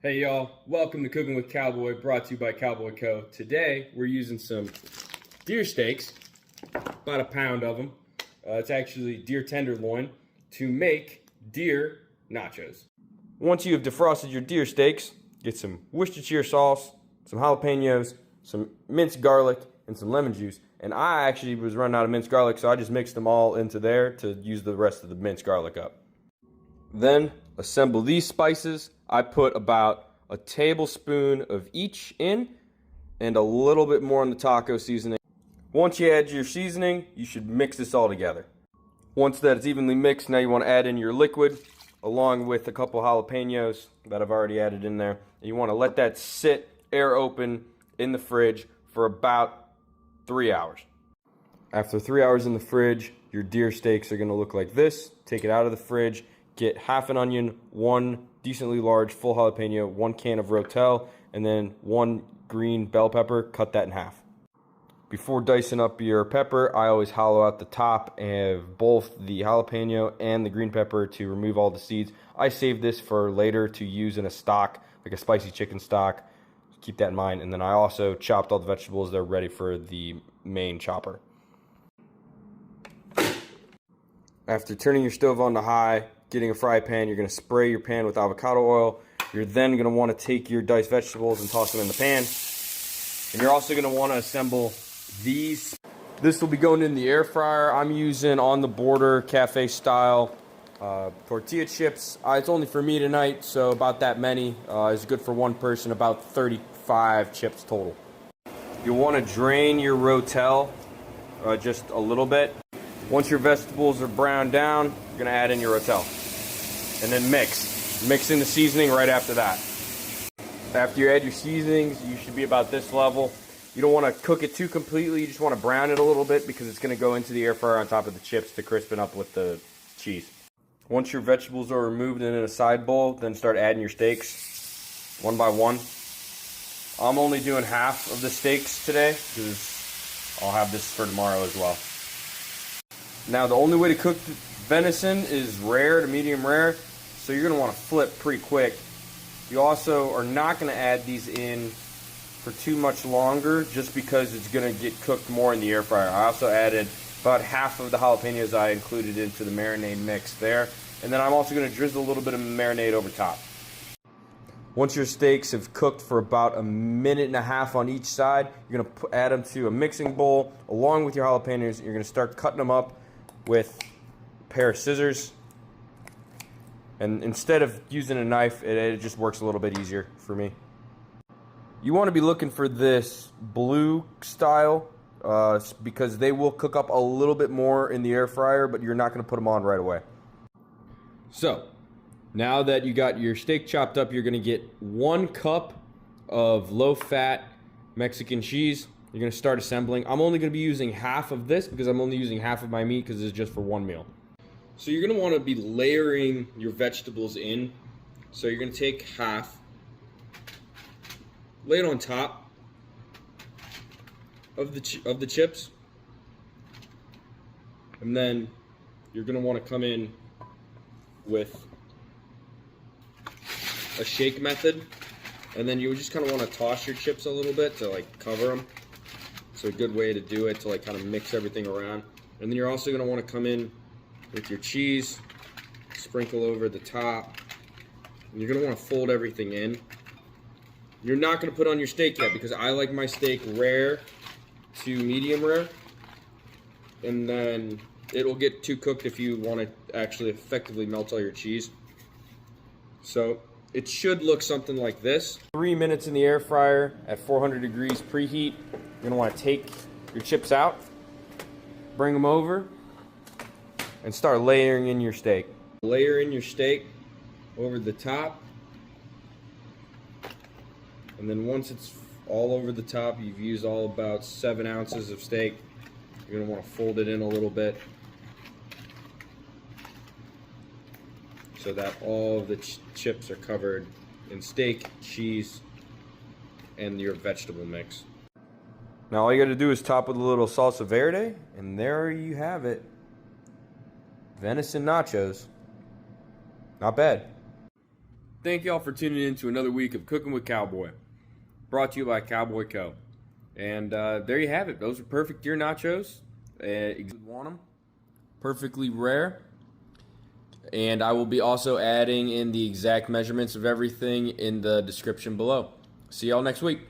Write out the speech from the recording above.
Hey y'all, welcome to Cooking with Cowboy, brought to you by Cowboy Co. Today we're using some deer steaks, about a pound of them. It's actually deer tenderloin, to make deer nachos. Once you have defrosted your deer steaks, get some Worcestershire sauce, some jalapeños, some minced garlic, and some lemon juice. And I actually was running out of minced garlic, so I just mixed them all into there to use the rest of the minced garlic up. Then assemble these spices. I put about a tablespoon of each in and a little bit more in the taco seasoning. Once you add your seasoning, you should mix this all together. Once that is evenly mixed, now you want to add in your liquid along with a couple jalapeños that I've already added in there. And you want to let that sit air open in the fridge for about 3 hours. After 3 hours in the fridge, your deer steaks are going to look like this. Take it out of the fridge. Get half an onion, one decently large full jalapeno, 1 can of rotel, and then 1 green bell pepper. Cut that in half. Before dicing up your pepper, I always hollow out the top of both the jalapeno and the green pepper to remove all the seeds. I save this for later to use in a stock, like a spicy chicken stock. Keep that in mind. And then I also chopped all the vegetables. They're ready for the main chopper. After turning your stove on to high, getting a fry pan, you're going to spray your pan with avocado oil. You're then going to want to take your diced vegetables and toss them in the pan. And you're also going to want to assemble these. This will be going in the air fryer. I'm using On the Border cafe style tortilla chips. It's only for me tonight, so about that many. Is good for one person, about 35 chips total. You'll want to drain your rotel just a little bit. Once your vegetables are browned down, you're going to add in your rotel. And then mix. Mix in the seasoning right after that. After you add your seasonings, you should be about this level. You don't want to cook it too completely. You just want to brown it a little bit because it's going to go into the air fryer on top of the chips to crispen up with the cheese. Once your vegetables are removed and in a side bowl, then start adding your steaks one by one. I'm only doing half of the steaks today because I'll have this for tomorrow as well. Now the only way to cook venison is rare to medium rare, so you're going to want to flip pretty quick. You also are not going to add these in for too much longer just because it's going to get cooked more in the air fryer. I also added about half of the jalapenos I included into the marinade mix there, and then I'm also going to drizzle a little bit of marinade over top. Once your steaks have cooked for about a minute and a half on each side, you're going to add them to a mixing bowl along with your jalapenos. You're going to start cutting them up with a pair of scissors. And instead of using a knife, it just works a little bit easier for me. You want to be looking for this blue style because they will cook up a little bit more in the air fryer, but you're not going to put them on right away. So, now that you got your steak chopped up, you're going to get 1 cup of low-fat Mexican cheese. You're going to start assembling. I'm only going to be using half of this because I'm only using half of my meat because it's just for one meal. So you're going to want to be layering your vegetables in. So you're going to take half, lay it on top of the chips, and then you're going to want to come in with a shake method, and then you just kind of want to toss your chips a little bit to like cover them. It's a good way to do it, to like kind of mix everything around. And then you're also going to want to come in with your cheese, sprinkle over the top, and you're going to want to fold everything in. You're not going to put on your steak yet because I like my steak rare to medium rare, and then it'll get too cooked if you want to actually effectively melt all your cheese. So it should look something like this. 3 minutes in the air fryer at 400 degrees preheat. You're going to want to take your chips out, bring them over, and start layering in your steak. Layer in your steak over the top. And then once it's all over the top, you've used all about 7 ounces of steak. You're going to want to fold it in a little bit so that all of the chips are covered in steak, cheese, and your vegetable mix. Now all you got to do is top with a little salsa verde, and there you have it. Venison nachos. Not bad. Thank y'all for tuning in to another week of Cooking with Cowboy, brought to you by Cowboy Co. And there you have it. Those are perfect deer nachos. You want them. Perfectly rare. And I will be also adding in the exact measurements of everything in the description below. See y'all next week.